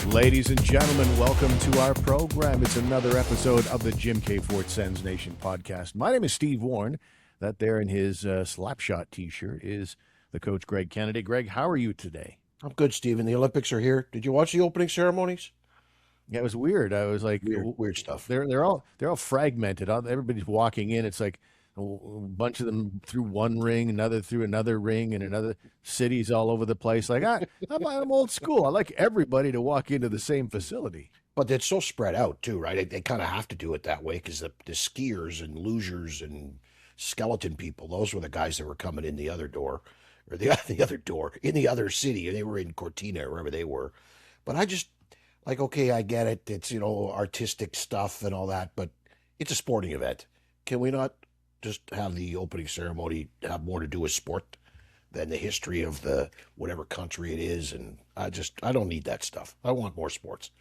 Ladies and gentlemen, welcome to our program. It's another episode of the Jim K. Fort Sens Nation podcast. My name is Steve Warne. That there in his Slapshot t-shirt is the coach, Gregg Kennedy. Greg, how are you today? I'm good, Stephen. The Olympics are here. Did you watch the opening ceremonies? Yeah, it was weird. I was like, Weird stuff. They're all fragmented. Everybody's walking in. It's like a bunch of them through one ring, another through another ring, and another cities all over the place. Like I'm old school. I like everybody to walk into the same facility. But it's so spread out too, right? They kind of have to do it that way because the skiers and losers and skeleton people, those were the guys that were coming in the other door, or the other door in the other city. They were in Cortina, or wherever they were. But I just like, okay, I get it. It's, artistic stuff and all that, but it's a sporting event. Can we not just have the opening ceremony have more to do with sport than the history of the whatever country it is? And I don't need that stuff. I want more sports.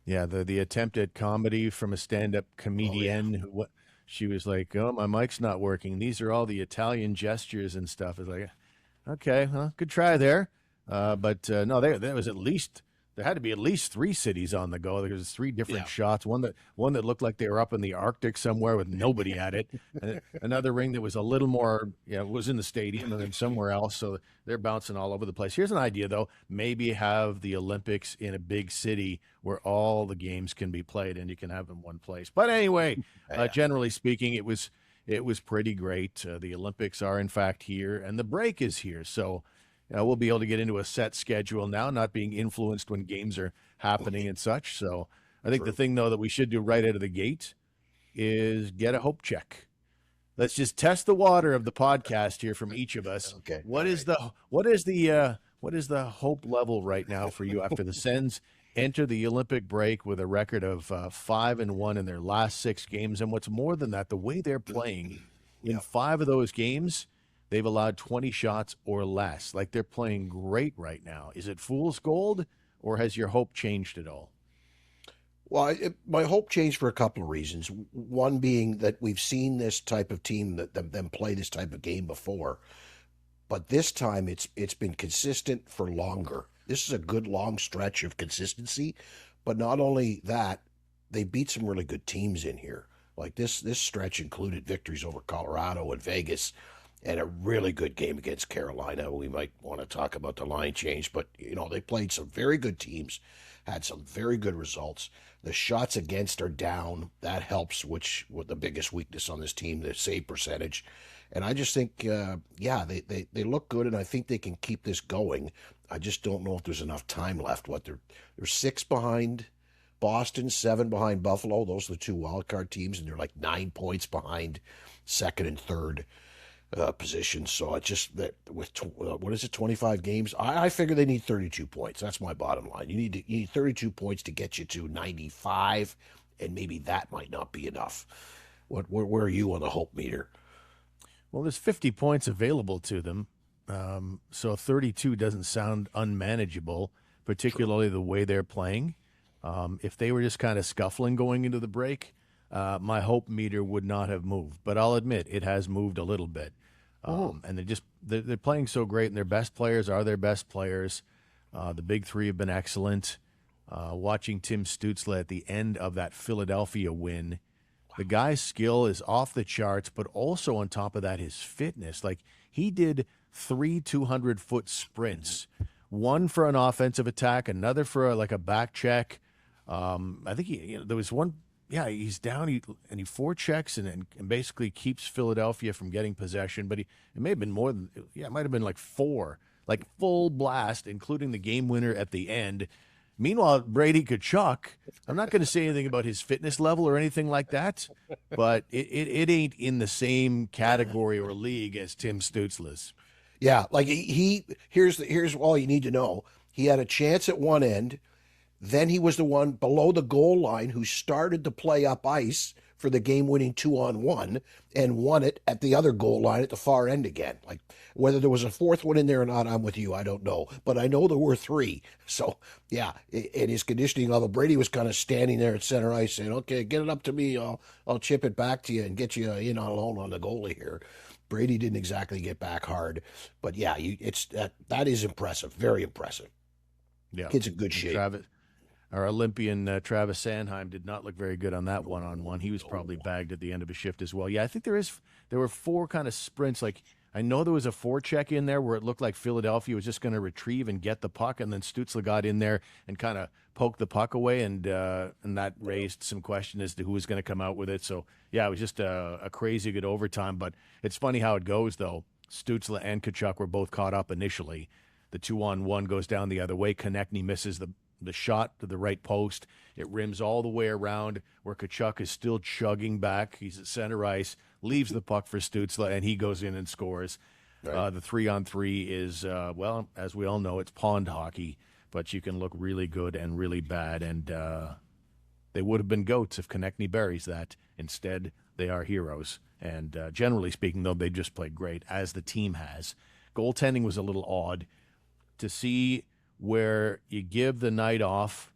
Yeah, the attempt at comedy from a stand-up comedian who she was like, "Oh, my mic's not working. These are all the Italian gestures and stuff." It's like, okay, well, good try there. But no, there was there had to be at least three cities on the go. There was three different shots. One that looked like they were up in the Arctic somewhere with nobody at it. And another ring that was a little more, was in the stadium and then somewhere else. So they're bouncing all over the place. Here's an idea, though. Maybe have the Olympics in a big city where all the games can be played and you can have them in one place. But anyway, generally speaking, it was pretty great. The Olympics are, in fact, here, and the break is here. So we'll be able to get into a set schedule now, not being influenced when games are happening and such. So I think the thing, though, that we should do right out of the gate is get a hope check. Let's just test the water of the podcast here from each of us. Okay. What is the hope level right now for you after the Sens enter the Olympic break with a record of 5-1 in their last 6 games? And what's more than that, the way they're playing in 5 of those games, they've allowed 20 shots or less. Like, they're playing great right now. Is it fool's gold, or has your hope changed at all? Well, my hope changed for a couple of reasons. One being that we've seen this type of team, them play this type of game before, but this time it's been consistent for longer. This is a good long stretch of consistency, but not only that, they beat some really good teams in here. Like this stretch included victories over Colorado and Vegas, and a really good game against Carolina. We might want to talk about the line change, but they played some very good teams, had some very good results. The shots against are down. That helps, which was the biggest weakness on this team, the save percentage. And I just think, they look good, and I think they can keep this going. I just don't know if there's enough time left. They're 6 behind Boston, 7 behind Buffalo. Those are the 2 wildcard teams, and they're like 9 points behind second and third position. So it's just that with 25 games, I figure they need 32 points. That's my bottom line. You need 32 points to get you to 95, and maybe that might not be enough. Where are you on the hope meter? Well, there's 50 points available to them, so 32 doesn't sound unmanageable, particularly the way they're playing. If they were just kind of scuffling going into the break, my hope meter would not have moved, but I'll admit it has moved a little bit. And they're playing so great, and their best players are their best players. The big three have been excellent. Watching Tim Stützle at the end of that Philadelphia win, the guy's skill is off the charts, but also on top of that, his fitness. Like, he did 3 200-foot sprints, one for an offensive attack, another for a back check. I think there was one. Yeah, he's down, he forechecks and basically keeps Philadelphia from getting possession. But it may have been more than, it might have been 4, full blast, including the game winner at the end. Meanwhile, Brady Tkachuk, I'm not going to say anything about his fitness level or anything like that, but it ain't in the same category or league as Tim Stützle's. Yeah, here's all you need to know. He had a chance at one end. Then he was the one below the goal line who started to play up ice for the game-winning 2-on-1 and won it at the other goal line at the far end again. Whether there was a fourth one in there or not, I'm with you. I don't know. But I know there were 3. So, yeah, in his conditioning level, Brady was kind of standing there at center ice saying, okay, get it up to me. I'll chip it back to you and get you in alone on the goalie here. Brady didn't exactly get back hard. But, yeah, that is impressive, very impressive. Yeah, kid's in good shape. our Olympian Travis Sanheim did not look very good on that one-on-one. He was probably bagged at the end of a shift as well. Yeah, I think there were four kind of sprints. Like I know there was a forecheck in there where it looked like Philadelphia was just going to retrieve and get the puck, and then Stützle got in there and kind of poked the puck away, and that raised some question as to who was going to come out with it. So yeah, it was just a crazy good overtime. But it's funny how it goes though. Stützle and Tkachuk were both caught up initially. The 2-on-1 goes down the other way. Konechny misses the shot to the right post. It rims all the way around where Tkachuk is still chugging back. He's at center ice, leaves the puck for Stützle, and he goes in and scores. Right. The 3-on-3 is, well, as we all know, it's pond hockey, but you can look really good and really bad, and they would have been goats if Konechny buries that. Instead, they are heroes. And generally speaking, though, they just played great, as the team has. Goaltending was a little odd to see where you give the night off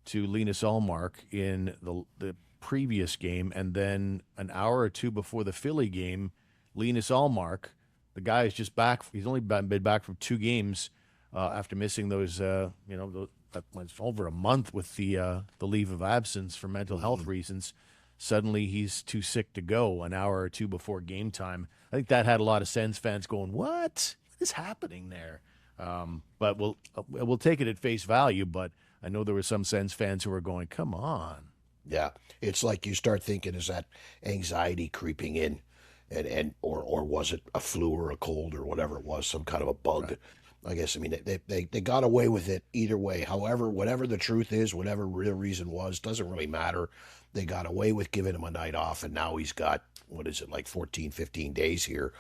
to Linus Ullmark in the previous game, and then an hour or two before the Philly game, Linus Ullmark, the guy is just back. He's only been back from 2 games after missing those, that went over a month with the leave of absence for mental health reasons. Suddenly he's too sick to go an hour or two before game time. I think that had a lot of Sens fans going, what is happening there? But we'll take it at face value, but I know there were some Sens fans who were going, come on. Yeah, it's like you start thinking, is that anxiety creeping in, or was it a flu or a cold or whatever it was, some kind of a bug? Right. I guess, I mean, they got away with it either way. However, whatever the truth is, whatever real reason was, doesn't really matter. They got away with giving him a night off, and now he's got, 14, 15 days here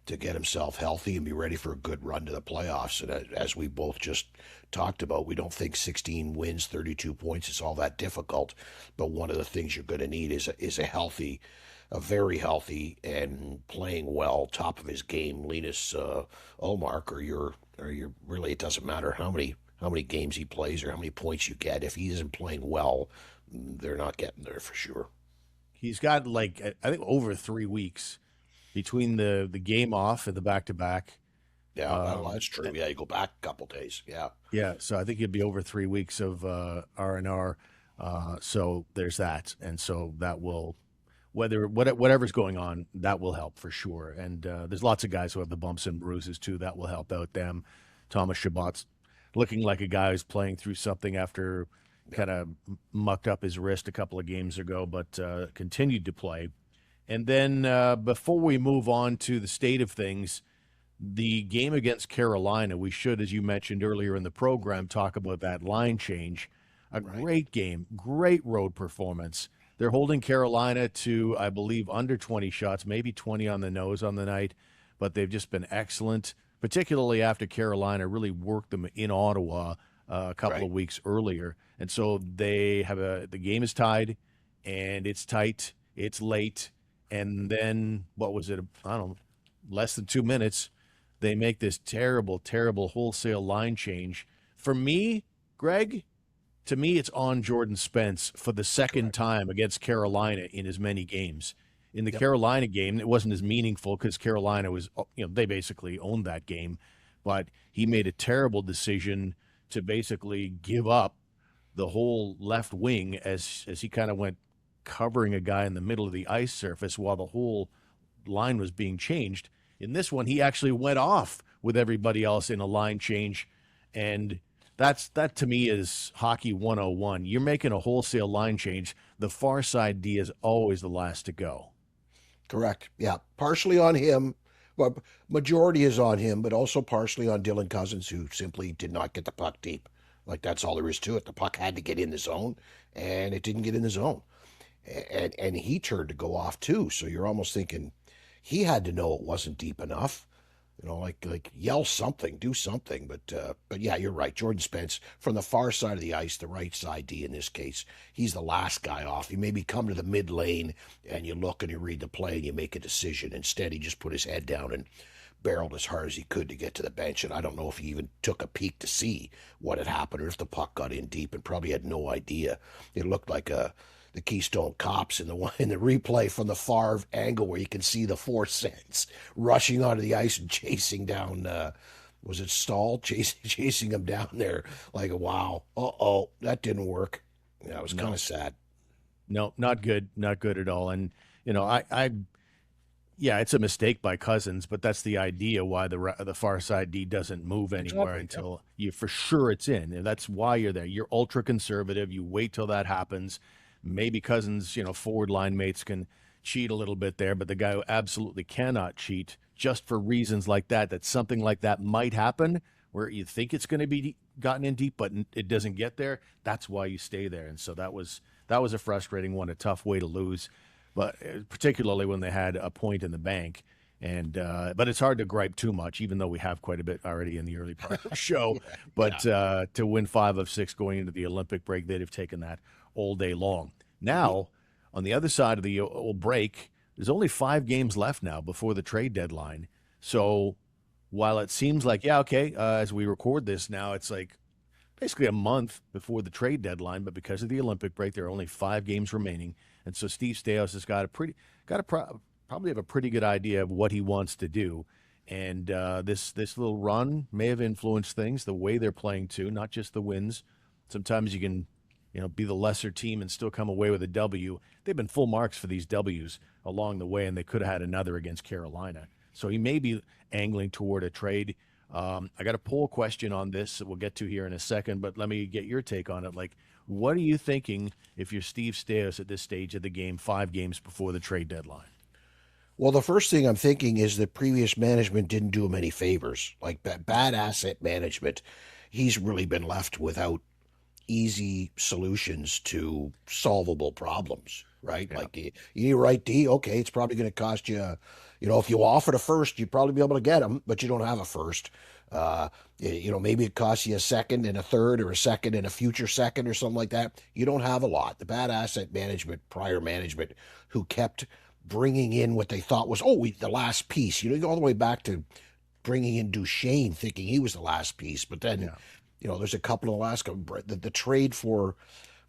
to get himself healthy and be ready for a good run to the playoffs. And as we both just talked about, we don't think 16 wins, 32 points is all that difficult. But one of the things you're going to need is a very healthy and playing well, top of his game, Linus Ullmark, or you're really, it doesn't matter how many games he plays or how many points you get. If he isn't playing well, they're not getting there for sure. He's got I think over 3 weeks between the game off and the back-to-back. Yeah, well, that's true. Yeah, you go back a couple days. Yeah. Yeah, so I think it'd be over 3 weeks of R&R. So there's that. And so that will, whatever's going on, that will help for sure. And there's lots of guys who have the bumps and bruises too. That will help out them. Thomas Chabot's looking like a guy who's playing through something after kind of mucked up his wrist a couple of games ago, but continued to play. And then before we move on to the state of things, the game against Carolina, we should, as you mentioned earlier in the program, talk about that line change. Great game, great road performance. They're holding Carolina to, I believe, under 20 shots, maybe 20 on the nose on the night, but they've just been excellent, particularly after Carolina really worked them in Ottawa a couple of weeks earlier. And so they have the game is tied, and it's tight, it's late. And then, what was it? I don't know, less than 2 minutes, they make this terrible, terrible wholesale line change. For me, Greg, to me, it's on Jordan Spence for the second time against Carolina in as many games. In the Carolina game, it wasn't as meaningful because Carolina was, they basically owned that game. But he made a terrible decision to basically give up the whole left wing as he kind of went covering a guy in the middle of the ice surface while the whole line was being changed. In this one, he actually went off with everybody else in a line change, and that to me is hockey 101. You're making a wholesale line change. The far side D is always the last to go. Correct. Yeah, partially on him. Well, majority is on him, but also partially on Dylan Cousins, who simply did not get the puck deep. Like, that's all there is to it. The puck had to get in the zone, and it didn't get in the zone. And he turned to go off too. So you're almost thinking he had to know it wasn't deep enough. Like yell something, do something. But yeah, you're right. Jordan Spence from the far side of the ice, the right side D in this case, he's the last guy off. He maybe come to the mid lane and you look and you read the play and you make a decision. Instead, he just put his head down and barreled as hard as he could to get to the bench. And I don't know if he even took a peek to see what had happened or if the puck got in deep, and probably had no idea. It looked like the Keystone Cops in the replay from the far angle where you can see the 4 Sens rushing onto the ice and chasing down was it Stahl chasing him down there? Like, wow, oh, that didn't work. Yeah, it was kind No, of sad. no, not good, not good at all. And yeah, it's a mistake by Cousins, but that's the idea why the far side D doesn't move anywhere Exactly. Yeah. until you for sure it's in, and that's why you're there. You're ultra conservative. You wait till that happens. Maybe Cousins, forward line mates can cheat a little bit there, but the guy who absolutely cannot cheat, just for reasons like that something like that might happen, where you think it's going to be gotten in deep, but it doesn't get there. That's why you stay there, and so that was a frustrating one, a tough way to lose, but particularly when they had a point in the bank. And but it's hard to gripe too much, even though we have quite a bit already in the early part of the show. But Yeah. to win 5 of 6 going into the Olympic break, they'd have taken that all day long. Now, on the other side of the old break, there's only 5 games left now before the trade deadline. So while it seems like, yeah, okay, as we record this now, it's like basically a month before the trade deadline, but because of the Olympic break, there are only 5 games remaining, and so Steve Staios has probably have a pretty good idea of what he wants to do, and this little run may have influenced things, the way they're playing too, not just the wins. Sometimes you can, be the lesser team and still come away with a W. They've been full marks for these W's along the way, and they could have had another against Carolina. So he may be angling toward a trade. I got a poll question on this that we'll get to here in a second, but let me get your take on it. Like, what are you thinking if you're Steve Staios at this stage of the game, 5 games before the trade deadline? Well, the first thing I'm thinking is that previous management didn't do him any favors. Like bad asset management, he's really been left without easy solutions to solvable problems, right? Yeah. Like you need a right D, okay, it's probably going to cost you, if you offered a first, you'd probably be able to get him, but you don't have a first. Maybe it costs you a second and a third or a second and a future second or something like that. You don't have a lot. The bad asset management, prior management, who kept bringing in what they thought was, the last piece. You go all the way back to bringing in Duchesne, thinking he was the last piece, but then Yeah. there's a couple in Alaska. The trade for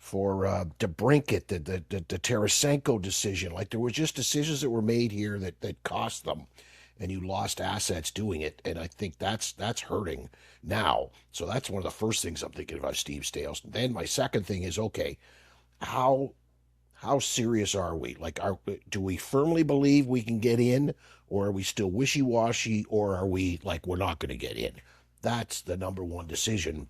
DeBrincat, the Tarasenko decision. Like there were just decisions that were made here that cost them, and you lost assets doing it. And I think that's hurting now. So that's one of the first things I'm thinking about Steve Staios. Then my second thing is, okay, how how serious are we? Like, do we firmly believe we can get in, or are we still wishy washy, or are we like we're not going to get in? That's the number one decision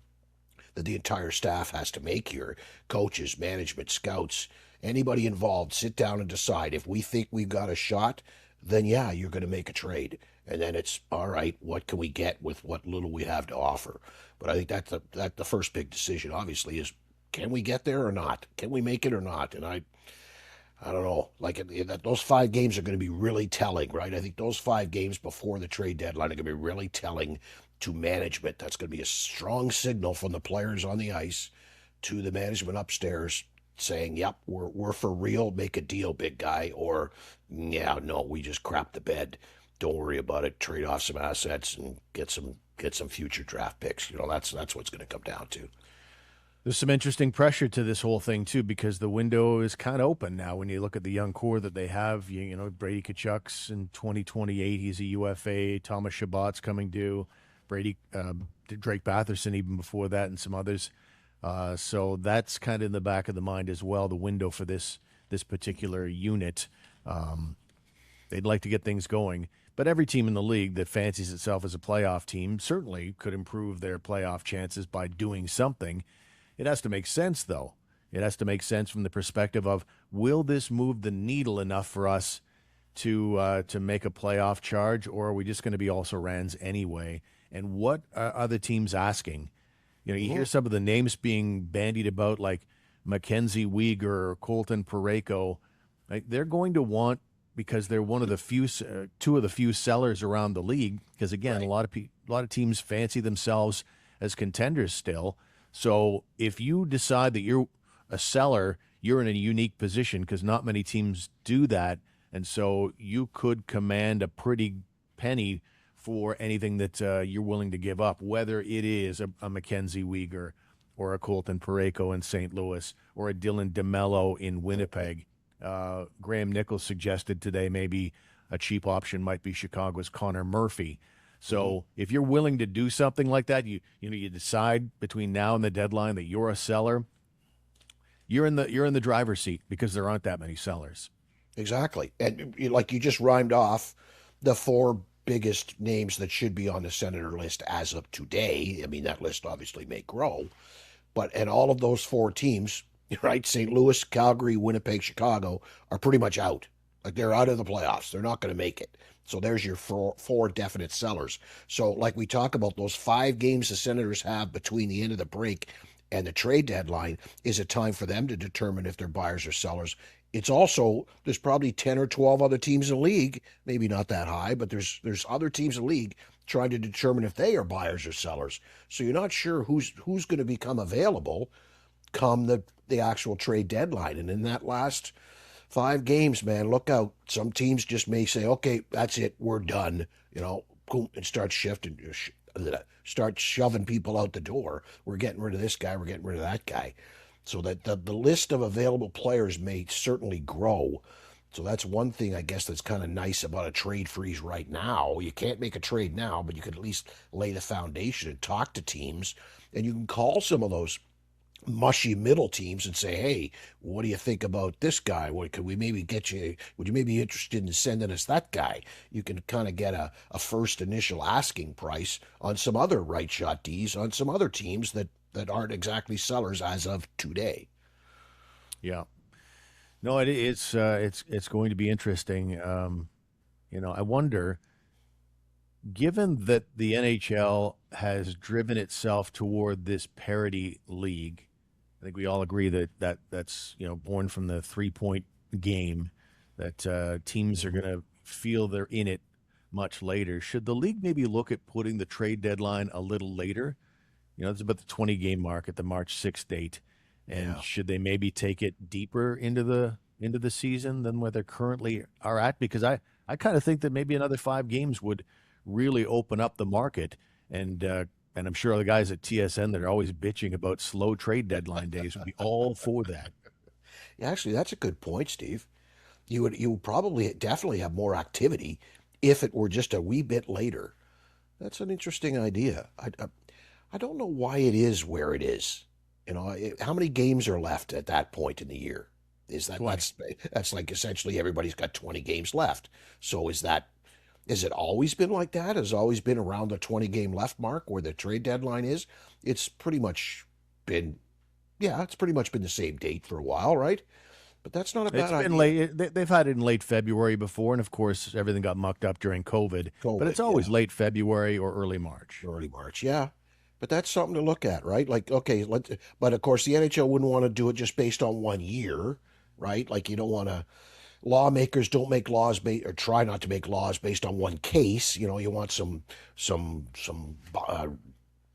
that the entire staff has to make here. Coaches, management, scouts, anybody involved, sit down and decide. If we think we've got a shot, then yeah, you're going to make a trade. And then it's all right, what can we get with what little we have to offer? But I think that the first big decision obviously is, can we get there or not? Can we make it or not? And I don't know. Like those 5 games are going to be really telling, right? I think those 5 games before the trade deadline are going to be really telling to management. That's going to be a strong signal from the players on the ice to the management upstairs, saying, "Yep, we're for real. Make a deal, big guy." Or, "Yeah, no, we just crap the bed. Don't worry about it. Trade off some assets and get some future draft picks." That's what's going to come down to. There's some interesting pressure to this whole thing too, because the window is kind of open now. When you look at the young core that they have, Brady Kachuk's in 2028, he's a UFA. Thomas Chabot's coming due. Drake Batherson even before that, and some others. So that's kind of in the back of the mind as well. The window for this particular unit, they'd like to get things going. But every team in the league that fancies itself as a playoff team certainly could improve their playoff chances by doing something. It has to make sense, though. It has to make sense from the perspective of, will this move the needle enough for us to make a playoff charge, or are we just going to be also Rans anyway? And what are other teams asking? You hear some of the names being bandied about, like Mackenzie Weegar or Colton Parayko. Like, they're going to want, because they're one of the few, two of the few sellers around the league. Because again, Right. a lot of teams fancy themselves as contenders still. So if you decide that you're a seller, you're in a unique position because not many teams do that. And so you could command a pretty penny for anything that you're willing to give up, whether it is a Mackenzie Weegar or a Colton Parayko in St. Louis or a Dylan DeMello in Winnipeg. Graham Nichols suggested today maybe a cheap option might be Chicago's Connor Murphy. So if you're willing to do something like that, you decide between now and the deadline that you're a seller, you're in the driver's seat because there aren't that many sellers. Exactly. And like you just rhymed off the four biggest names that should be on the Senator list as of today. I mean, that list obviously may grow, but and all of those four teams, right? St. Louis, Calgary, Winnipeg, Chicago are pretty much out. Like they're out of the playoffs. They're not going to make it. So there's your four definite sellers. So like we talk about, those 5 games the Senators have between the end of the break and the trade deadline is a time for them to determine if they're buyers or sellers. It's also, there's probably 10 or 12 other teams in the league, maybe not that high, but there's other teams in the league trying to determine if they are buyers or sellers. So you're not sure who's going to become available come the actual trade deadline. And in that last 5 games, man, look out. Some teams just may say, okay, that's it, we're done, boom, and start start shoving people out the door. We're getting rid of this guy, we're getting rid of that guy. So that the list of available players may certainly grow. So that's one thing, I guess, that's kind of nice about a trade freeze right now. You can't make a trade now, but you could at least lay the foundation and talk to teams. And you can call some of those mushy middle teams and say, hey, what do you think about this guy? What could we maybe get you? Would you maybe be interested in sending us that guy? You can kind of get a first initial asking price on some other right shot Ds on some other teams that aren't exactly sellers as of today. Yeah. No, it's going to be interesting. I wonder, given that the NHL has driven itself toward this parity league, I think we all agree that's born from the 3-point game, that teams are going to feel they're in it much later. Should the league maybe look at putting the trade deadline a little later? It's about the 20-game mark at the March 6th date. And should they maybe take it deeper into the season than where they currently are at? Because I kind of think that maybe another 5 games would really open up the market. And I'm sure the guys at TSN that are always bitching about slow trade deadline days would be all for that. Yeah, actually, that's a good point, Steve. You would probably definitely have more activity if it were just a wee bit later. That's an interesting idea. I don't know why it is where it is. How many games are left at that point in the year? That's like essentially everybody's got 20 games left. So has it always been like that? Has it always been around the 20-game left mark where the trade deadline is? It's pretty much been the same date for a while, right? But that's not a bad idea. It's been late. They've had it in late February before, and of course everything got mucked up during COVID. But it's always late February or early March. Early March, yeah. But that's something to look at, right? Like, okay, but of course the NHL wouldn't want to do it just based on 1 year, right? Like you don't want to, lawmakers don't make laws or try not to make laws based on one case. You want some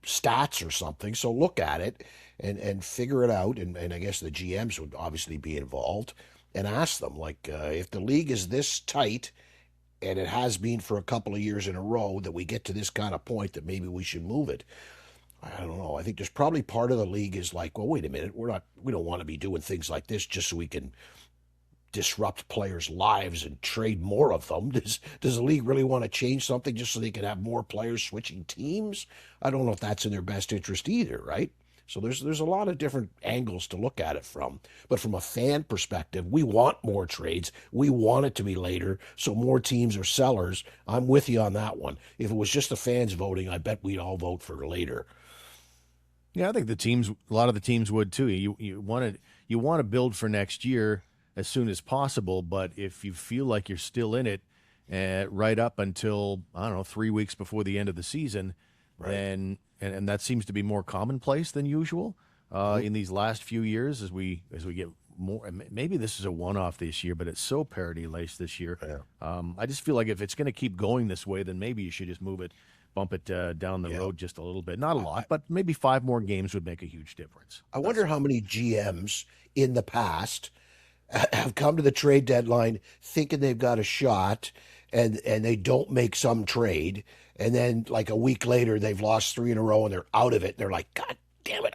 stats or something. So look at it and figure it out. And I guess the GMs would obviously be involved and ask them, like, if the league is this tight, and it has been for a couple of years in a row, that we get to this kind of point that maybe we should move it. I don't know. I think there's probably part of the league is like, well, wait a minute, we don't want to be doing things like this just so we can disrupt players' lives and trade more of them. Does the league really want to change something just so they can have more players switching teams? I don't know if that's in their best interest either, right? So there's a lot of different angles to look at it from. But from a fan perspective, we want more trades. We want it to be later, so more teams are sellers. I'm with you on that one. If it was just the fans voting, I bet we'd all vote for later. Yeah, I think a lot of the teams would too. You want to build for next year as soon as possible, but if you feel like you're still in it right up until, I don't know, 3 weeks before the end of the season, right, then and that seems to be more commonplace than usual in these last few years as we get more. Maybe this is a one-off this year, but it's so parity-laced this year. Yeah. I just feel like if it's going to keep going this way, then maybe you should just bump it down the road just a little bit. Not a lot, but maybe 5 more games would make a huge difference. I wonder how many GMs in the past have come to the trade deadline thinking they've got a shot, and they don't make some trade, and then like a week later they've lost 3 in a row and they're out of it. They're like, God damn it,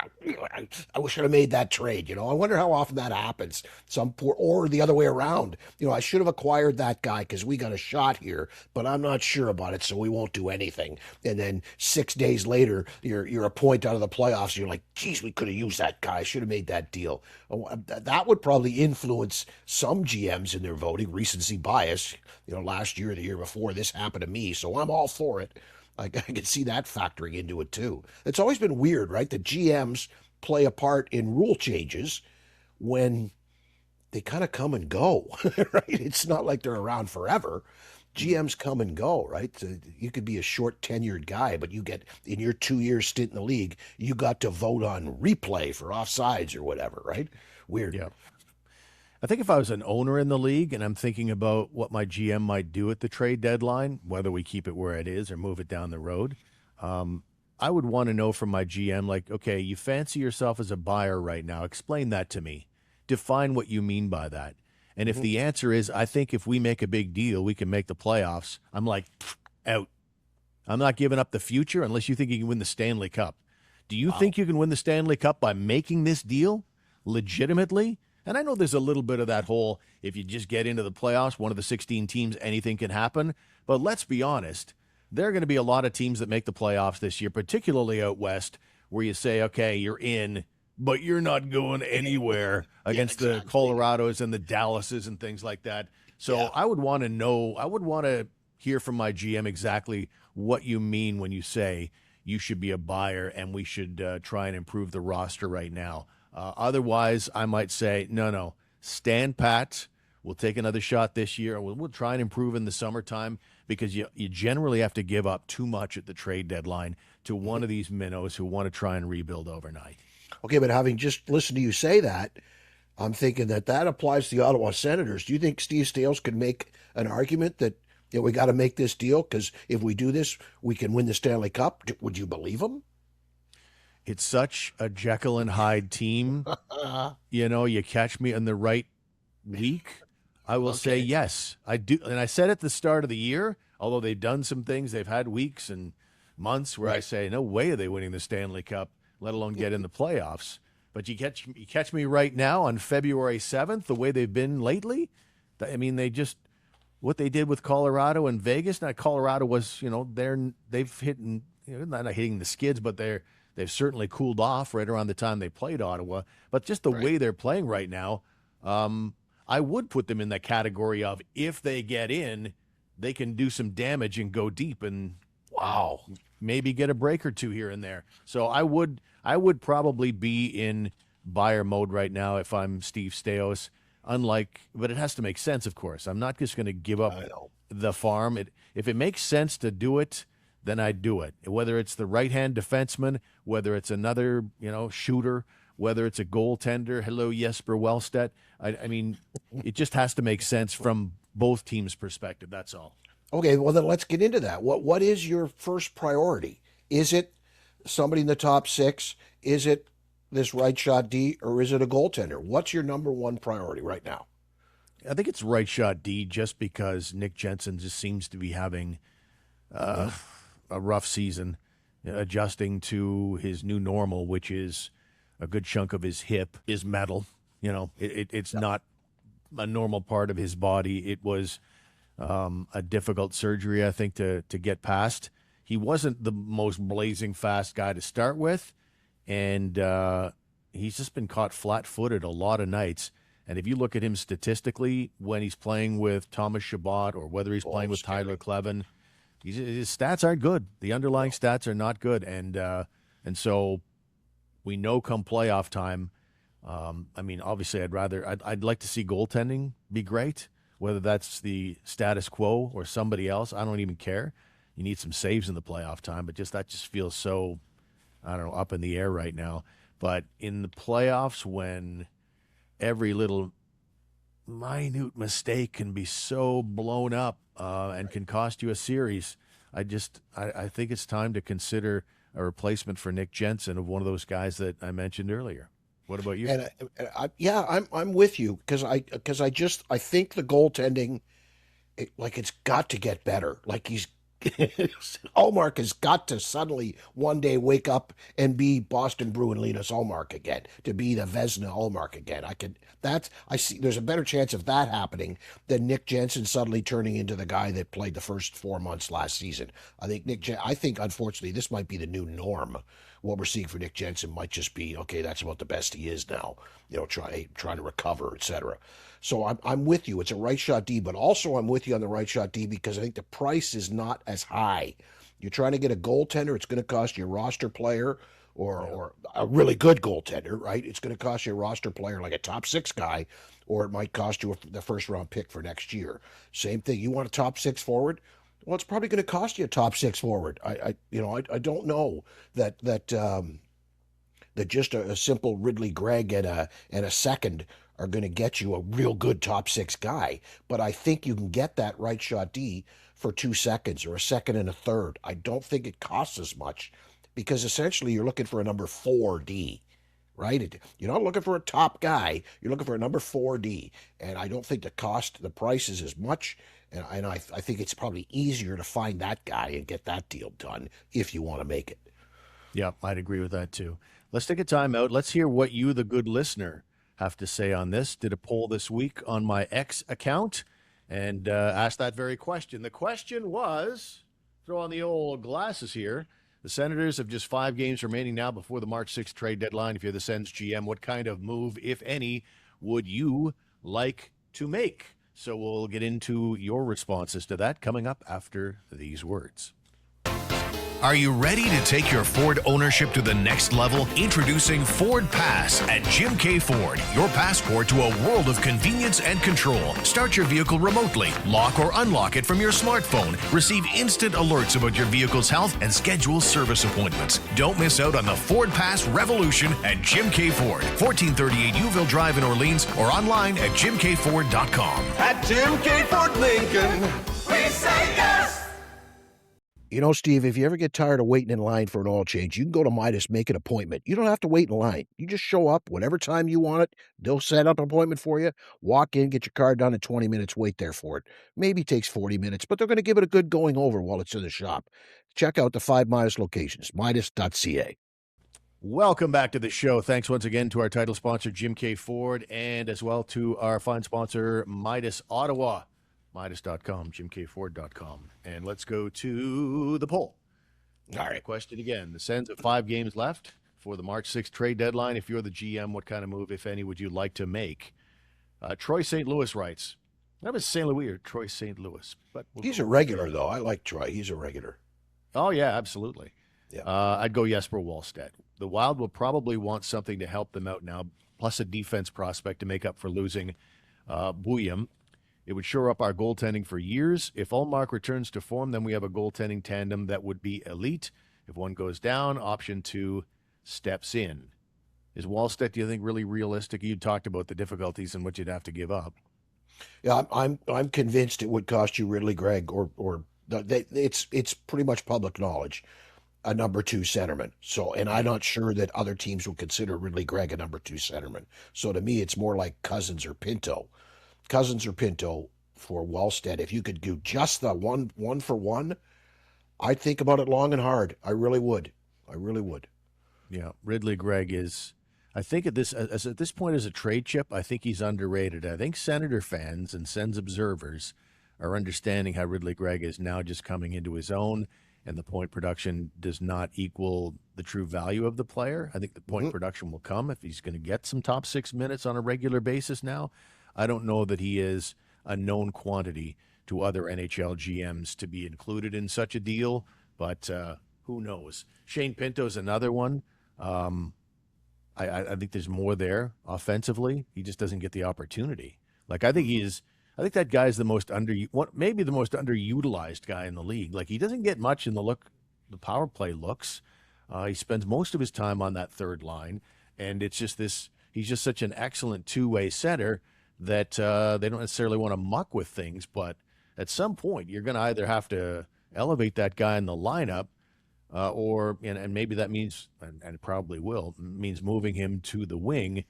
I wish I'd have made that trade. I wonder how often that happens. Some poor, or the other way around. I should have acquired that guy because we got a shot here, but I'm not sure about it, so we won't do anything. And then 6 days later, you're a point out of the playoffs. You're like, geez, we could have used that guy. I should have made that deal. That would probably influence some GMs in their voting, recency bias. Last year, the year before, this happened to me, so I'm all for it. I can see that factoring into it too. It's always been weird, right? The GMs play a part in rule changes when they kind of come and go, right? It's not like they're around forever. GMs come and go, right? So you could be a short tenured guy, but you get in your 2 year stint in the league, you got to vote on replay for offsides or whatever, right? Weird. Yeah. I think if I was an owner in the league and I'm thinking about what my GM might do at the trade deadline, whether we keep it where it is or move it down the road, I would want to know from my GM, like, okay, you fancy yourself as a buyer right now. Explain that to me. Define what you mean by that. And if the answer is, I think if we make a big deal, we can make the playoffs, I'm like, out. I'm not giving up the future unless you think you can win the Stanley Cup. Do you think you can win the Stanley Cup by making this deal legitimately? And I know there's a little bit of that whole, if you just get into the playoffs, one of the 16 teams, anything can happen. But let's be honest, there are going to be a lot of teams that make the playoffs this year, particularly out west, where you say, okay, you're in, but you're not going anywhere against the Colorados and the Dallases and things like that. So I would want to know, I would want to hear from my GM exactly what you mean when you say you should be a buyer and we should try and improve the roster right now. Otherwise, I might say, no, stand pat. We'll take another shot this year, and we'll try and improve in the summertime because you generally have to give up too much at the trade deadline to one of these minnows who want to try and rebuild overnight. Okay, but having just listened to you say that, I'm thinking that applies to the Ottawa Senators. Do you think Steve Staios could make an argument that we got to make this deal because if we do this, we can win the Stanley Cup? Would you believe him? It's such a Jekyll and Hyde team. You catch me in the right week, I will say yes. I do. And I said at the start of the year, although they've done some things, they've had weeks and months where I say, no way are they winning the Stanley Cup, let alone get in the playoffs. But you catch me right now on February 7th, the way they've been lately. I mean, what they did with Colorado and Vegas. Now, Colorado was, they've hit, not hitting the skids, but they've certainly cooled off right around the time they played Ottawa. But just the way they're playing right now, I would put them in that category of if they get in, they can do some damage and go deep and maybe get a break or two here and there. So I would probably be in buyer mode right now if I'm Steve Staios. But it has to make sense, of course. I'm not just going to give up the farm. If it makes sense to do it, then I'd do it. Whether it's the right-hand defenseman, whether it's another, shooter, whether it's a goaltender. Hello, Jesper Wallstedt. I mean, it just has to make sense from both teams' perspective. That's all. Okay, well then let's get into that. What is your first priority? Is it somebody in the top six? Is it this right shot D, or is it a goaltender? What's your number one priority right now? I think it's right shot D, just because Nick Jensen just seems to be having a rough season, adjusting to his new normal, which is a good chunk of his hip is metal. It's not a normal part of his body. It was a difficult surgery, I think, to get past. He wasn't the most blazing fast guy to start with, and he's just been caught flat-footed a lot of nights. And if you look at him statistically, when he's playing with Thomas Chabot or whether he's playing with Tyler Kleven, his stats aren't good. The underlying stats are not good, and so we know come playoff time. I mean, obviously, I'd like to see goaltending be great, whether that's the status quo or somebody else. I don't even care. You need some saves in the playoff time, but that just feels so, I don't know, up in the air right now. But in the playoffs, when every little minute mistake can be so blown up and can cost you a series, I think it's time to consider a replacement for Nick Jensen of one of those guys that I mentioned earlier. What about you? And I'm with you because I think the goaltending, it's got to get better. Like he's Ullmark has got to suddenly one day wake up and be Boston Bruin Linus Ullmark again, to be the Vezina Ullmark again. I see there's a better chance of that happening than Nick Jensen suddenly turning into the guy that played the first 4 months last season. I think unfortunately this might be the new norm. What we're seeing for Nick Jensen might just be, okay, that's about the best he is now, trying to recover, etc. So I'm with you. It's a right shot D, but also I'm with you on the right shot D because I think the price is not as high. You're trying to get a goaltender, it's going to cost you a roster player or a really good goaltender, right? It's going to cost you a roster player like a top six guy, or it might cost you the first round pick for next year. Same thing. You want a top six forward? Well, it's probably going to cost you a top six forward. I don't know that just a simple Ridley Gregg and a second are going to get you a real good top six guy. But I think you can get that right shot D for 2 seconds or a second and a third. I don't think it costs as much because essentially you're looking for a number 4D, right? You're not looking for a top guy. You're looking for a number 4D. And I don't think the price is as much. And I think it's probably easier to find that guy and get that deal done if you want to make it. Yeah, I'd agree with that too. Let's take a time out. Let's hear what you, the good listener, have to say on this. Did a poll this week on my X account and asked that very question. The question was, throw on the old glasses here. The Senators have just 5 games remaining now before the March 6th trade deadline. If you're the Sens GM, what kind of move, if any, would you like to make? So we'll get into your responses to that coming up after these words. Are you ready to take your Ford ownership to the next level? Introducing Ford Pass at Jim Keay Ford, your passport to a world of convenience and control. Start your vehicle remotely, lock or unlock it from your smartphone, receive instant alerts about your vehicle's health, and schedule service appointments. Don't miss out on the Ford Pass revolution at Jim Keay Ford, 1438 Uville Drive in Orleans, or online at jimkford.com. At Jim Keay Ford Lincoln, we say yes! Steve, if you ever get tired of waiting in line for an oil change, you can go to Midas, make an appointment. You don't have to wait in line. You just show up whatever time you want it. They'll set up an appointment for you. Walk in, get your car done in 20 minutes, wait there for it. Maybe it takes 40 minutes, but they're going to give it a good going over while it's in the shop. Check out the 5 Midas locations, midas.ca. Welcome back to the show. Thanks once again to our title sponsor, Jim Keay Ford, and as well to our fine sponsor, Midas Ottawa. Midas.com, jimkford.com. And let's go to the poll. All right. Question again. The Sens have 5 games left for the March 6th trade deadline. If you're the GM, what kind of move, if any, would you like to make? Troy St. Louis writes, that was St. Louis or Troy St. Louis. But he's a regular, though. I like Troy. He's a regular. Oh, yeah, absolutely. Yeah. I'd go Jesper Wallstedt. The Wild will probably want something to help them out now, plus a defense prospect to make up for losing Bouillon. It would shore up our goaltending for years. If Ullmark returns to form, then we have a goaltending tandem that would be elite. If one goes down, option 2 steps in. Is Wallstedt, do you think, really realistic? You talked about the difficulties and what you'd have to give up. Yeah, I'm convinced it would cost you Ridley Gregg it's pretty much public knowledge, a number 2 centerman. So, and I'm not sure that other teams would consider Ridley Gregg a number 2 centerman. So to me, it's more like Cousins or Pinto for Wallstedt. If you could do just the one for one, I'd think about it long and hard. I really would. Yeah, Ridley Gregg is, I think at this point as a trade chip, I think he's underrated. I think Senator fans and Sens observers are understanding how Ridley Gregg is now just coming into his own, and the point production does not equal the true value of the player. I think the point production will come if he's going to get some top 6 minutes on a regular basis now. I don't know that he is a known quantity to other NHL GMs to be included in such a deal, but who knows? Shane Pinto's another one. I think there's more there offensively. He just doesn't get the opportunity. Like I think that guy's the most maybe the most underutilized guy in the league. Like he doesn't get much in the power play looks. He spends most of his time on that third line, and it's just this. He's just such an excellent two-way center that they don't necessarily want to muck with things, but at some point you're going to either have to elevate that guy in the lineup or maybe that means, and probably will, means moving him to the wing.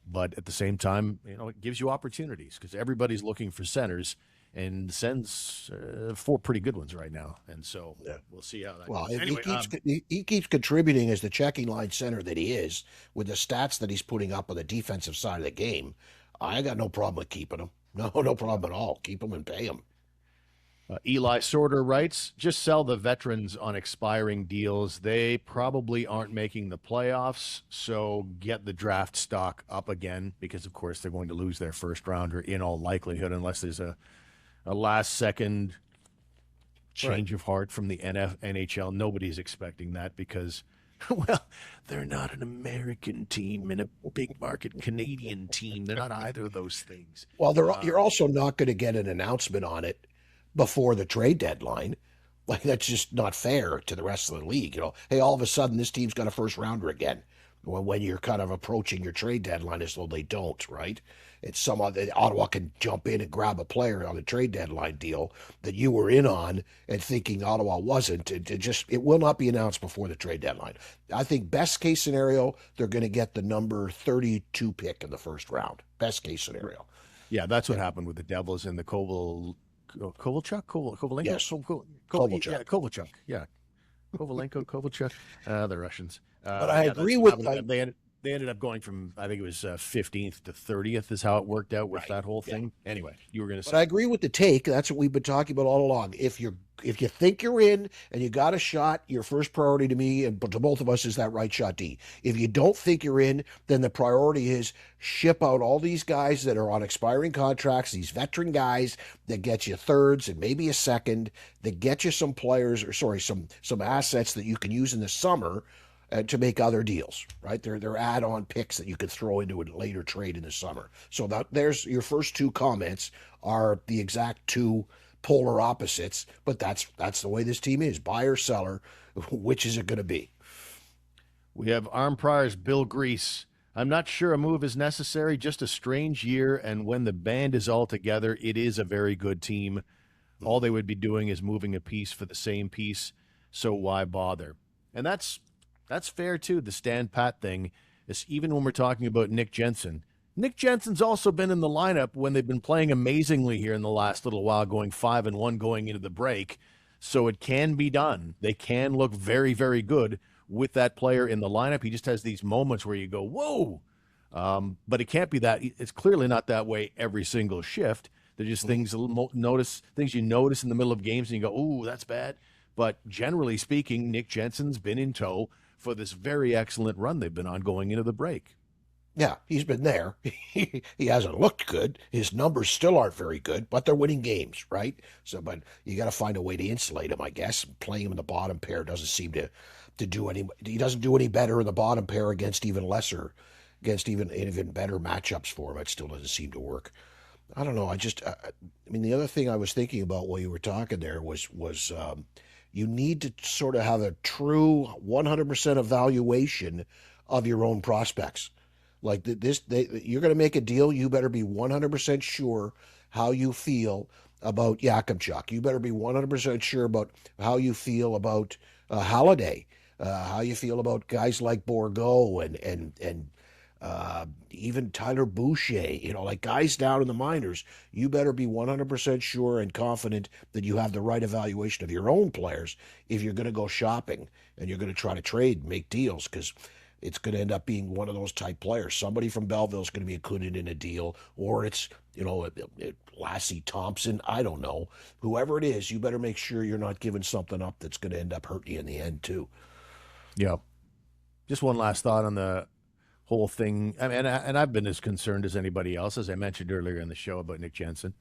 But at the same time, it gives you opportunities because everybody's looking for centers. and the Sens 4 pretty good ones right now. And so Yeah. we'll see how that Well, goes. if Anyway, he keeps contributing as the checking line center that he is, with the stats that he's putting up on the defensive side of the game, I got no problem with keeping him. No problem at all. Keep him and pay him. Eli Sorter writes, just sell the veterans on expiring deals. They probably aren't making the playoffs, so get the draft stock up again because, of course, they're going to lose their first rounder in all likelihood unless there's a last-second change of heart from the NHL. Nobody's expecting that because, well, they're not an American team and a big-market Canadian team. They're not either of those things. Well, you're also not going to get an announcement on it before the trade deadline. Like, that's just not fair to the rest of the league. Hey, all of a sudden this team's got a first rounder again. When you're kind of approaching your trade deadline, as though they don't, right? It's Ottawa can jump in and grab a player on a trade deadline deal that you were in on and thinking Ottawa wasn't. It will not be announced before the trade deadline. I think best case scenario, they're going to get the number 32 pick in the first round. Best case scenario. Yeah, that's what happened with the Devils and the Kovalchuk? Kovalenko? Yes. Kovalchuk. Yeah, Kovalchuk. Yeah. Kovalenko, Kovalchuk. The Russians. But I agree with... They ended up going from, I think it was 15th to 30th is how it worked out with that whole thing. Yeah. Anyway, you were going to say. But I agree with the take. That's what we've been talking about all along. If you think you're in and you got a shot, your first priority to me and to both of us is that right shot D. If you don't think you're in, then the priority is ship out all these guys that are on expiring contracts, these veteran guys that get you thirds and maybe a second, that get you some players, some assets that you can use in the summer to make other deals, right? They're add-on picks that you could throw into a later trade in the summer. So there's your first two comments are the exact two polar opposites, but that's the way this team is. Buyer, seller, which is it going to be? We have Arm Prior's Bill Grease. I'm not sure a move is necessary, just a strange year, and when the band is all together, it is a very good team. All they would be doing is moving a piece for the same piece, so why bother? And that's fair, too, the stand pat thing, is even when we're talking about Nick Jensen. Nick Jensen's also been in the lineup when they've been playing amazingly here in the last little while, going 5-1 going into the break. So it can be done. They can look very, very good with that player in the lineup. He just has these moments where you go, whoa. But it can't be that. It's clearly not that way every single shift. They're just things you notice in the middle of games and you go, ooh, that's bad. But generally speaking, Nick Jensen's been in tow for this very excellent run they've been on going into the break. Yeah, he's been there. He hasn't looked good. His numbers still aren't very good, but they're winning games, right? So, but you got to find a way to insulate him, I guess. Playing him in the bottom pair doesn't seem to do any. He doesn't do any better in the bottom pair against even better matchups for him. It still doesn't seem to work. I don't know. I mean, the other thing I was thinking about while you were talking there was you need to sort of have a true 100% evaluation of your own prospects. Like you're going to make a deal, you better be 100% sure how you feel about Yakimchuk. You better be 100% sure about how you feel about Halliday, how you feel about guys like Bourgault and even Tyler Boucher, like guys down in the minors. You better be 100% sure and confident that you have the right evaluation of your own players if you're going to go shopping and you're going to try to trade, make deals, because it's going to end up being one of those type players. Somebody from Belleville is going to be included in a deal, or it's, Lassie Thompson. I don't know. Whoever it is, you better make sure you're not giving something up that's going to end up hurting you in the end, too. Yeah. Just one last thought on the whole thing. I mean, and I've been as concerned as anybody else, as I mentioned earlier in the show about Nick Jensen.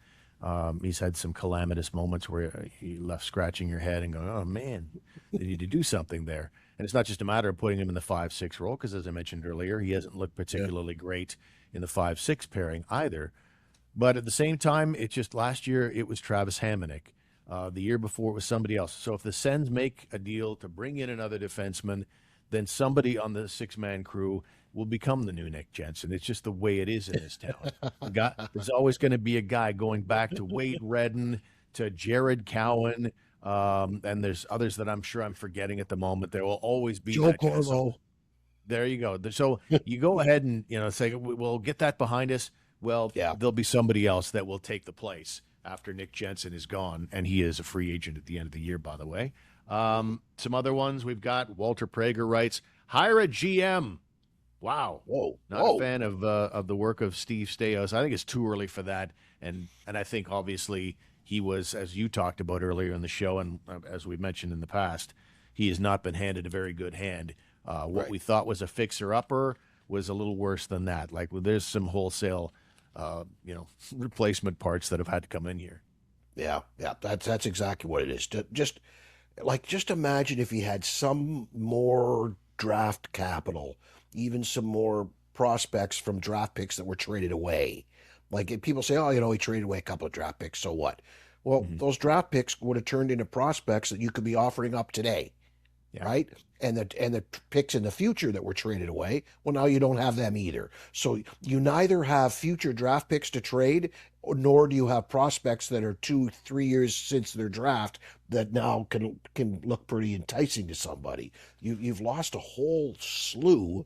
He's had some calamitous moments where he left scratching your head and going, oh, man, they need to do something there. And it's not just a matter of putting him in the 5-6 role, because as I mentioned earlier, he hasn't looked particularly great in the 5-6 pairing either. But at the same time, it's just last year it was Travis Hamonic. The year before it was somebody else. So if the Sens make a deal to bring in another defenseman, then somebody on the 6-man crew will become the new Nick Jensen. It's just the way it is in this town. There's always going to be a guy going back to Wade Redden, to Jared Cowan, and there's others that I'm sure I'm forgetting at the moment. There will always be Joe Corvo. There you go. So you go ahead and say, we'll get that behind us. Well, There'll be somebody else that will take the place. after Nick Jensen is gone, and he is a free agent at the end of the year, by the way. Some other ones we've got. Walter Prager writes, hire a GM. Wow. Not a fan of the work of Steve Staios. I think it's too early for that. And I think, obviously, he was, as you talked about earlier in the show, and as we mentioned in the past, he has not been handed a very good hand. What we thought was a fixer-upper was a little worse than that. Like, there's some wholesale, replacement parts that have had to come in here. Yeah, that's exactly what it is. Just imagine if he had some more draft capital, even some more prospects from draft picks that were traded away. Like, if people say, he traded away a couple of draft picks, so what? Well, those draft picks would have turned into prospects that you could be offering up today, right? And the picks in the future that were traded away, well, now you don't have them either. So you neither have future draft picks to trade, nor do you have prospects that are 2-3 years since their draft that now can look pretty enticing to somebody. You've lost a whole slew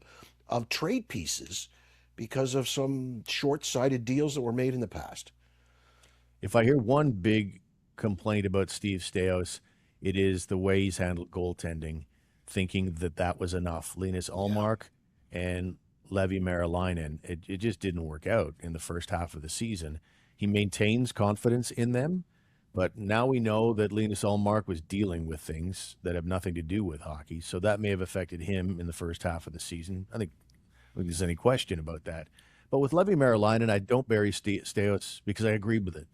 of trade pieces because of some short-sighted deals that were made in the past. If I hear one big complaint about Steve Staios, it is the way he's handled goaltending, thinking that was enough. Linus Ullmark and Levi Merilainen, it just didn't work out in the first half of the season. He maintains confidence in them, but now we know that Linus Ullmark was dealing with things that have nothing to do with hockey, so that may have affected him in the first half of the season. I don't think there's any question about that. But with Levi Merilainen, I don't bury Staios because I agreed with it.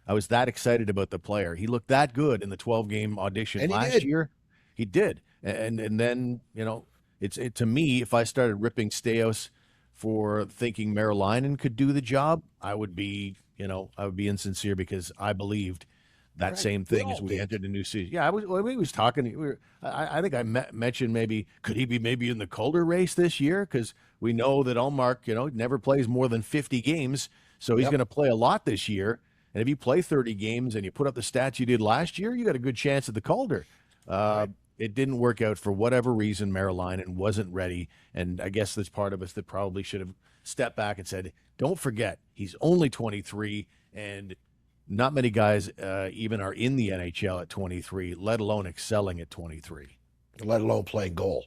I was that excited about the player. He looked that good in the 12-game audition last year. He did. And then, to me, if I started ripping Staios for thinking Merilainen could do the job, I would be insincere because I believed that same thing as we entered the new season. Yeah, we was talking. I think I mentioned maybe could he be maybe in the Calder race this year, because we know that Ullmark, never plays more than 50 games, so he's going to play a lot this year. And if you play 30 games and you put up the stats you did last year, you got a good chance at the Calder. It didn't work out for whatever reason. Merilainen wasn't ready, and I guess there's part of us that probably should have stepped back and said, "Don't forget, he's only 23, and not many guys even are in the NHL at 23, let alone excelling at 23, let alone playing goal."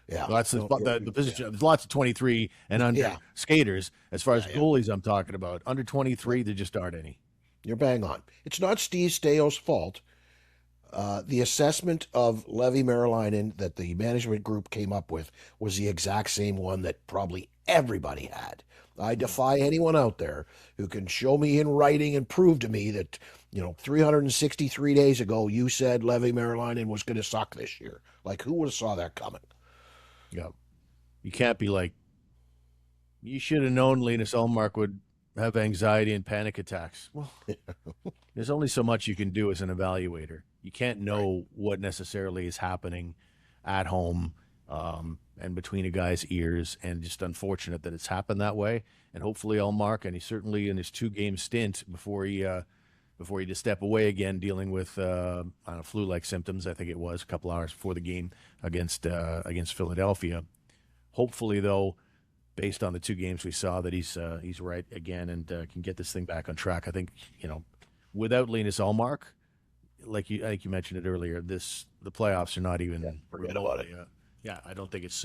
Yeah, well, that's the position. There's lots of 23 and under skaters. As far as goalies, I'm talking about under 23, there just aren't any. You're bang on. It's not Steve Staios' fault. The assessment of Levi Merilainen that the management group came up with was the exact same one that probably everybody had. I defy anyone out there who can show me in writing and prove to me that, 363 days ago you said Levi Merilainen was going to suck this year. Like, who would have saw that coming? Yeah. You can't be like, you should have known Linus Ullmark would have anxiety and panic attacks. Well, there's only so much you can do as an evaluator. You can't know what necessarily is happening at home and between a guy's ears, and just unfortunate that it's happened that way. And hopefully Ullmark, and he certainly in his 2-game stint before he just step away again, dealing with flu-like symptoms, I think it was a couple hours before the game against Philadelphia. Hopefully, though, based on the 2 games we saw, that he's right again and can get this thing back on track. I think, without Linus Ullmark, I think you mentioned it earlier, the playoffs are not even. Forget about it. Yeah, I don't think it's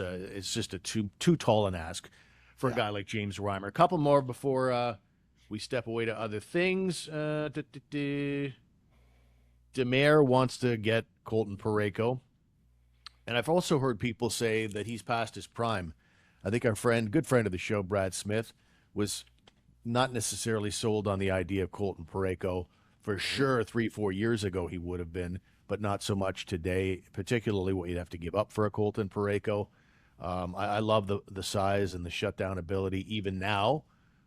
just a too tall an ask for a guy like James Reimer. A couple more before we step away to other things. Demare wants to get Colton Parayko, and I've also heard people say that he's past his prime. I think our good friend of the show, Brad Smith, was not necessarily sold on the idea of Colton Parayko. For sure, 3-4 years ago he would have been, but not so much today, particularly what you'd have to give up for a Colton Parayko. I love the size and the shutdown ability even now.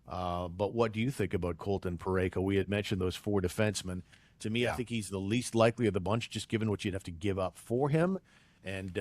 But what do you think about Colton Parayko? We had mentioned those 4 defensemen. To me, I think he's the least likely of the bunch, just given what you'd have to give up for him. And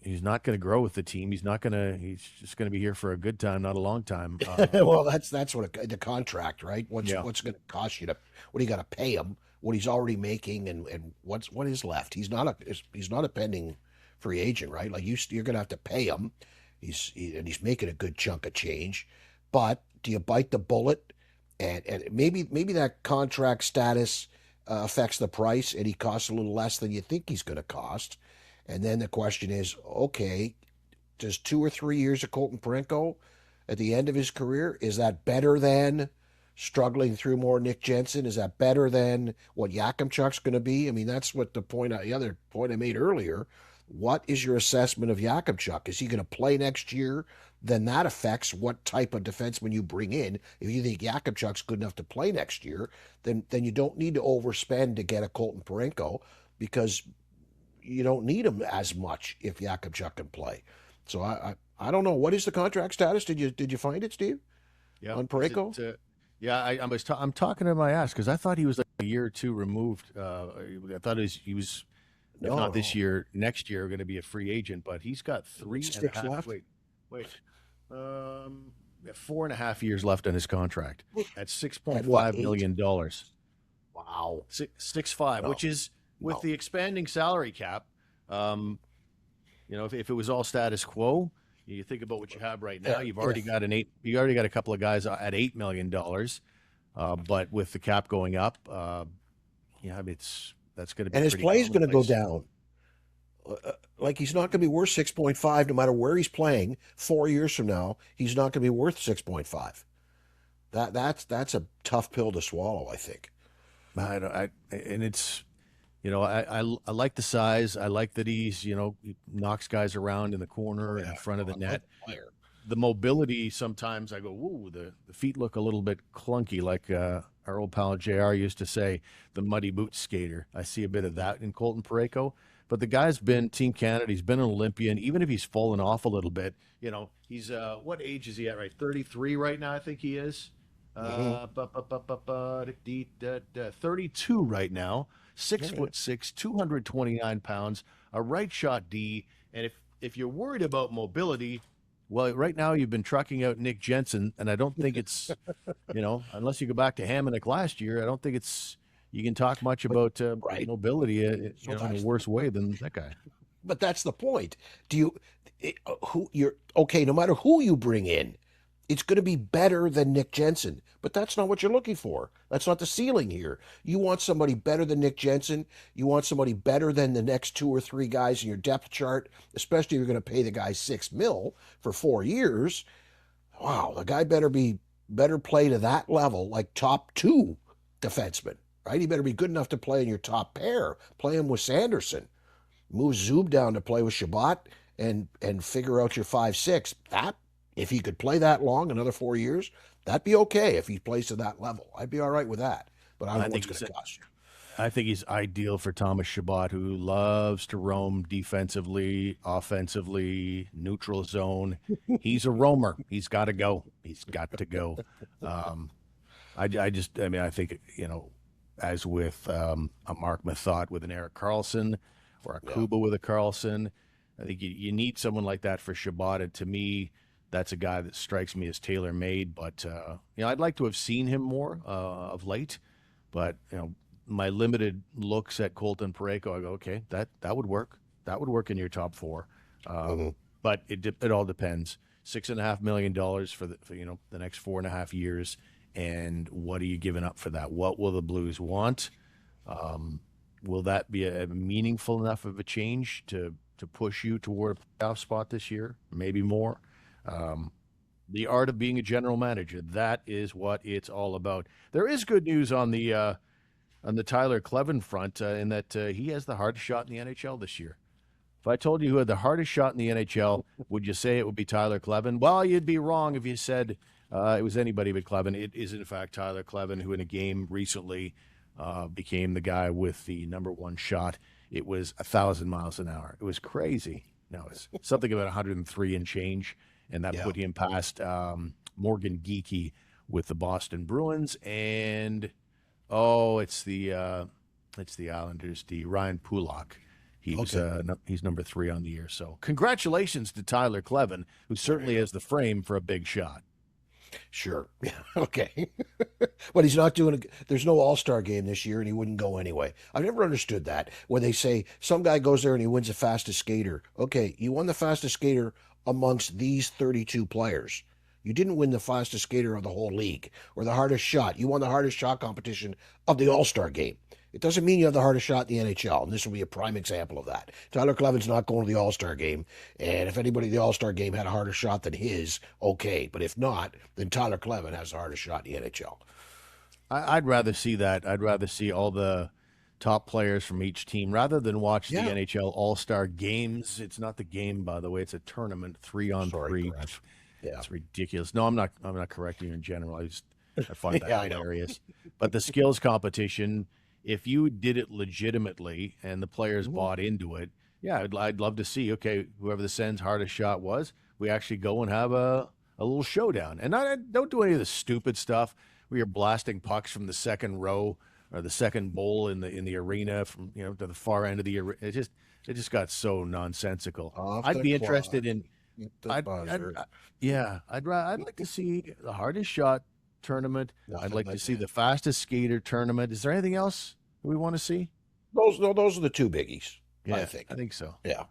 he's not going to grow with the team. He's just going to be here for a good time, not a long time. Well, that's what the contract, right? What's going to cost you what do you got to pay him? What he's already making, and what is left? He's not a pending free agent, right? Like you're going to have to pay him. He's making a good chunk of change, but do you bite the bullet and maybe that contract status affects the price, and he costs a little less than you think he's going to cost. And then the question is, okay, does 2 or 3 years of Colton Parayko at the end of his career, is that better than struggling through more Nick Jensen? Is that better than what Yakimchuk's going to be? I mean, that's what the other point I made earlier. What is your assessment of Yakimchuk? Is he going to play next year? Then that affects what type of defenseman you bring in. If you think Yakimchuk's good enough to play next year, then you don't need to overspend to get a Colton Parayko, because you don't need him as much if Yakimchuk can play. So I don't know. What is the contract status? Did you find it, Steve? Yeah, on Parayko? Yeah, I'm talking to my ass because I thought he was like a year or two removed. I thought he was if not this year, next year, going to be a free agent. But he's got 3.5 left. Wait, 4.5 years left on his contract at $6.5 million. Wow, 6.5, which is with the expanding salary cap. If it was all status quo, you think about what you have right now. You've already got a couple of guys at $8 million, but with the cap going up, that's going to be. And his play is going to go down. Like, he's not going to be worth 6.5 no matter where he's playing. 4 years from now, he's not going to be worth 6.5. That's a tough pill to swallow, I think. I like the size. I like that he knocks guys around in the corner in front of the net. The mobility, sometimes I go, ooh, the feet look a little bit clunky, like our old pal JR used to say, the muddy boot skater. I see a bit of that in Colton Parayko. But the guy's been Team Canada. He's been an Olympian. Even if he's fallen off a little bit, he's what age is he at, right? 33 right now, I think he is. 32 right now. 6'6", 229 pounds, a right shot D. And if you're worried about mobility, well, right now you've been trucking out Nick Jensen, and I don't think it's, unless you go back to Hamonic last year, I don't think you can talk much about mobility in a worse way than that guy. But that's the point. No matter who you bring in, it's going to be better than Nick Jensen. But that's not what you're looking for. That's not the ceiling here. You want somebody better than Nick Jensen. You want somebody better than the next 2 or 3 guys in your depth chart, especially if you're going to pay the guy $6 million for 4 years. Wow, the guy better play to that level, like top 2 defenseman, right? He better be good enough to play in your top pair. Play him with Sanderson. Move Zub down to play with Shabbat and figure out your 5-6. If he could play that long, another 4 years, that'd be okay if he plays to that level. I'd be all right with that. But I don't know what's going to cost you. I think he's ideal for Thomas Shabbat, who loves to roam defensively, offensively, neutral zone. He's a roamer. He's got to go. He's got to go. I think, as with a Mark Mathot with an Erik Karlsson or a Kuba with a Karlsson, I think you need someone like that for Shabbat. And to me, that's a guy that strikes me as tailor-made. But, I'd like to have seen him more of late. But, my limited looks at Colton Parayko, I go, okay, that would work. That would work in your top 4. But it all depends. $6.5 million for the next 4.5 years. And what are you giving up for that? What will the Blues want? Will that be a meaningful enough of a change to push you toward a playoff spot this year? Maybe more. The art of being a general manager, that is what it's all about. There is good news on the Tyler Kleven front in that he has the hardest shot in the NHL this year. If I told you who had the hardest shot in the NHL, would you say it would be Tyler Kleven? Well, you'd be wrong if you said it was anybody but Kleven. It is, in fact, Tyler Kleven, who in a game recently became the guy with the number 1 shot. It was 1,000 miles an hour. It was crazy. No, it's something about 103 and change, and that put him past Morgan Geekie with the Boston Bruins, and it's the Islanders, the Ryan Pulak. He's number 3 on the year. So congratulations to Tyler Kleven, who certainly has the frame for a big shot. Sure. Yeah. Okay. But he's not doing there's no all-star game this year, and he wouldn't go anyway. I've never understood that. When they say some guy goes there and he wins the fastest skater. Okay, you won the fastest skater amongst these 32 players. You didn't win the fastest skater of the whole league or the hardest shot. You won the hardest shot competition of the All-Star game. It doesn't mean you have the hardest shot in the NHL, and this will be a prime example of that. Tyler Kleven's not going to the All-Star game, and if anybody in the All-Star game had a harder shot than his, okay. But if not, then Tyler Kleven has the hardest shot in the NHL. I'd rather see that. I'd rather see all the top players from each team rather than watch the NHL All-Star games. It's not the game, by the way. It's a tournament, 3-on-3. Yeah. It's ridiculous. No, I'm not correcting you in general. I find that hilarious. But the skills competition, if you did it legitimately and the players bought into it, yeah, I'd love to see, okay, whoever the Sens' hardest shot was, we actually go and have a little showdown. And don't do any of the stupid stuff where you're blasting pucks from the second row or the second bowl in the arena from to the far end of the arena. It just got so nonsensical. I'd be interested in. I'd like to see the hardest shot tournament. I'd like to see the fastest skater tournament. Is there anything else we want to see? Those are the two biggies. Yeah, I think so. Yeah.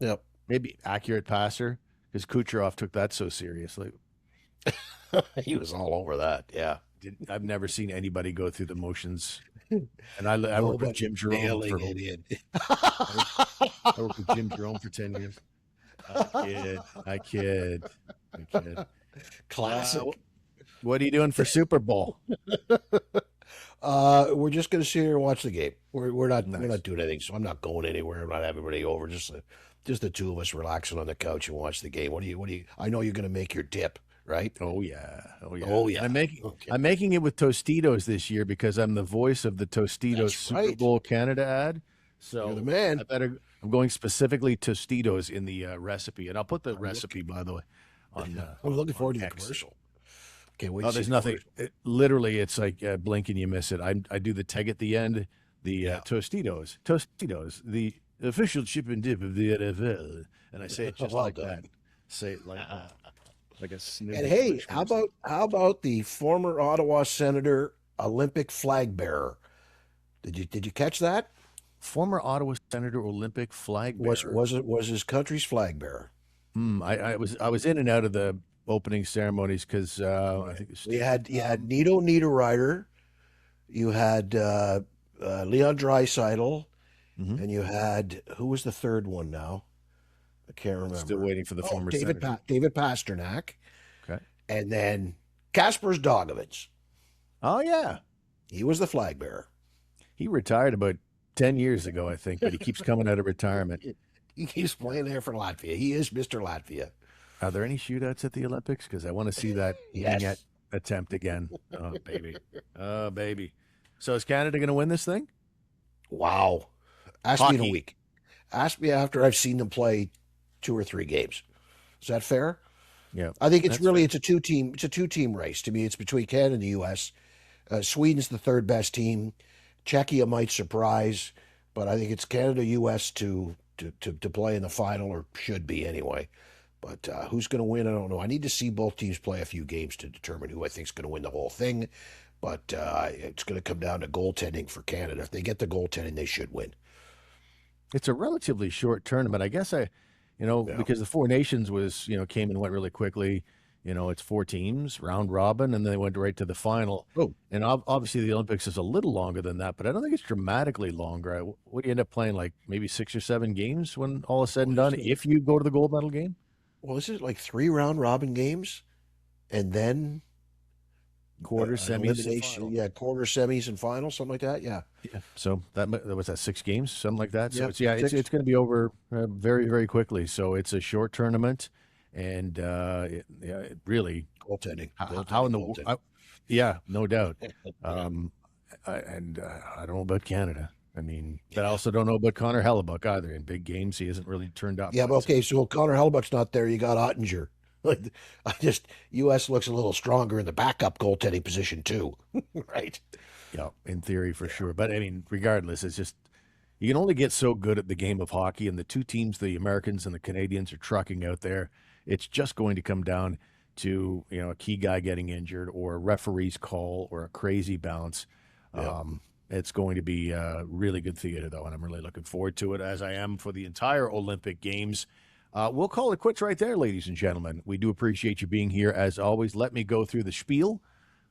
Yep. Maybe accurate passer, because Kucherov took that so seriously. He was all over that. Yeah. I've never seen anybody go through the motions. And I worked with Jim Jerome for I worked with Jim Jerome for 10 years. I kid. Classic. What are you doing for Super Bowl? We're just going to sit here and watch the game. We're not doing anything, so I'm not going anywhere. I'm not having everybody over. Just the two of us relaxing on the couch and watch the game. What do you? I know you're going to make your dip, right? Oh yeah. I'm Okay. making it with Tostitos this year because I'm the voice of the Tostitos Super Bowl Canada ad. So You're the man. I'm going specifically Tostitos in the recipe, and I'll put the recipe, by the way, on. I'm looking forward to the X. commercial. Can't wait. Oh, to there's see the nothing. commercial. Literally, it's like blink and you miss it. I do the tag at the end. The Tostitos, the official chip and dip of the NFL, and I say it just like that. Say it like a snippet. And hey, how about the former Ottawa Senator, Olympic flag bearer? Did you catch that? Former Ottawa Senator, Olympic flag bearer. Was his country's flag bearer? I was in and out of the opening ceremonies because I think You had Nito Niederreiter, you had Leon Draisaitl, and you had, who was the third one now? I can't remember. Still waiting for the former senator. David Pasternak, Okay. and then Kaspers Dogovich. Oh yeah, He was the flag bearer. he retired about 10 years ago, I think, but he keeps coming out of retirement. He keeps playing there for Latvia. He is Mr. Latvia. Are there any shootouts at the Olympics? Because I want to see that Yes. attempt again. Oh, baby. Oh, baby. So is Canada going to win this thing? Wow. Ask me in a Hockey. week. Ask me after I've seen them play 2 or 3 games. Is that fair? Yeah. I think it's a two-team race. To me, it's between Canada and the U.S. Sweden's the third best team. Czechia might surprise, but I think it's Canada, U.S. to play in the final, or should be anyway. But who's going to win? I don't know. I need to see both teams play a few games to determine who I think is going to win the whole thing. But it's going to come down to goaltending for Canada. If they get the goaltending, they should win. It's a relatively short tournament. I guess because the Four Nations came and went really quickly. It's 4 teams, round robin, and then they went right to the final. Oh. And obviously the Olympics is a little longer than that, but I don't think it's dramatically longer. What do you end up playing, like maybe 6 or 7 games when all is said and done, if you go to the gold medal game? Well, is it like 3 round robin games, and then Quarter, semis, elimination? and final. Yeah, quarter, semis, and final, something like that. Yeah. Yeah. So that was 6 games, something like that. So Yeah, it's 6. it's going to be over very, very quickly. So it's a short tournament, and it really Goaltending. how in the yeah, no doubt. I don't know about Canada. I mean, but I also don't know about Connor Hellebuck either. In big games, he hasn't really turned up. Yeah, but okay, so Connor Hellebuck's not there. You got Ottinger. Like, U.S. looks a little stronger in the backup goaltending position too, right? Yeah, in theory for sure. But I mean, regardless, it's just you can only get so good at the game of hockey, and the two teams, the Americans and the Canadians, are trucking out there. It's just going to come down to a key guy getting injured, or a referee's call, or a crazy bounce. Yeah. It's going to be really good theater, though, and I'm really looking forward to it, as I am for the entire Olympic Games. We'll call it quits right there, ladies and gentlemen. We do appreciate you being here as always. Let me go through the spiel,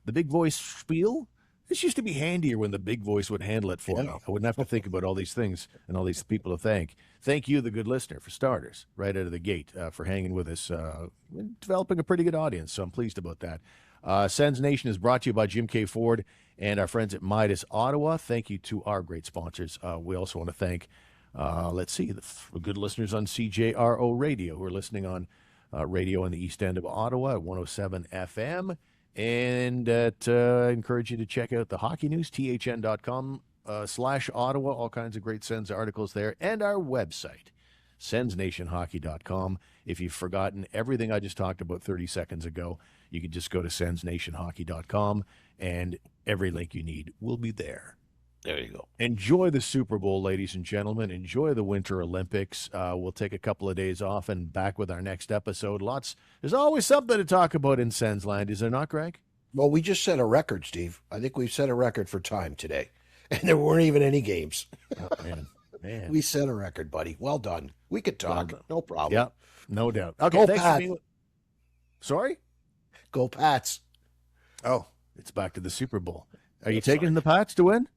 the big voice spiel. This used to be handier when the big voice would handle it for me. I wouldn't have to think about all these things and all these people to thank. Thank you, the good listener, for starters, right out of the gate, for hanging with us, developing a pretty good audience. So I'm pleased about that. Sens Nation is brought to you by Jim K. Ford and our friends at Midas Ottawa. Thank you to our great sponsors. We also want to thank, the good listeners on CJRO Radio who are listening on radio in the east end of Ottawa at 107 FM. And I encourage you to check out the hockey news, thn.com/Ottawa, all kinds of great Sens articles there, and our website, sensnationhockey.com. If you've forgotten everything I just talked about 30 seconds ago, you can just go to sensnationhockey.com, and every link you need will be there. There you go. Enjoy the Super Bowl, ladies and gentlemen. Enjoy the Winter Olympics. We'll take a couple of days off and back with our next episode. There's always something to talk about in Sensland, is there not, Greg? Well, we just set a record, Steve. I think we've set a record for time today. And there weren't even any games. Oh, man. We set a record, buddy. Well done. We could talk. No problem. Yeah, no doubt. Okay, Go thanks Pats. for being Sorry? Go Pats. Oh, it's back to the Super Bowl. Are you taking the Pats to win?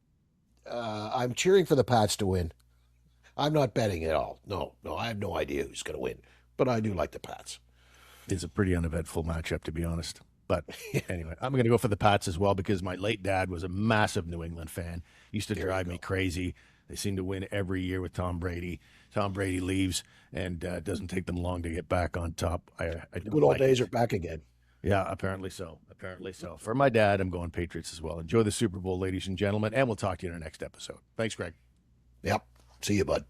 I'm cheering for the Pats to win. I'm not betting at all. No, I have no idea who's going to win. But I do like the Pats. It's a pretty uneventful matchup, to be honest. But anyway, I'm going to go for the Pats as well because my late dad was a massive New England fan. Used to drive me crazy. They seem to win every year with Tom Brady. Tom Brady leaves, and it doesn't take them long to get back on top. Good old days are back again. Yeah, apparently so. For my dad, I'm going Patriots as well. Enjoy the Super Bowl, ladies and gentlemen, and we'll talk to you in our next episode. Thanks, Greg. Yep. See you, bud.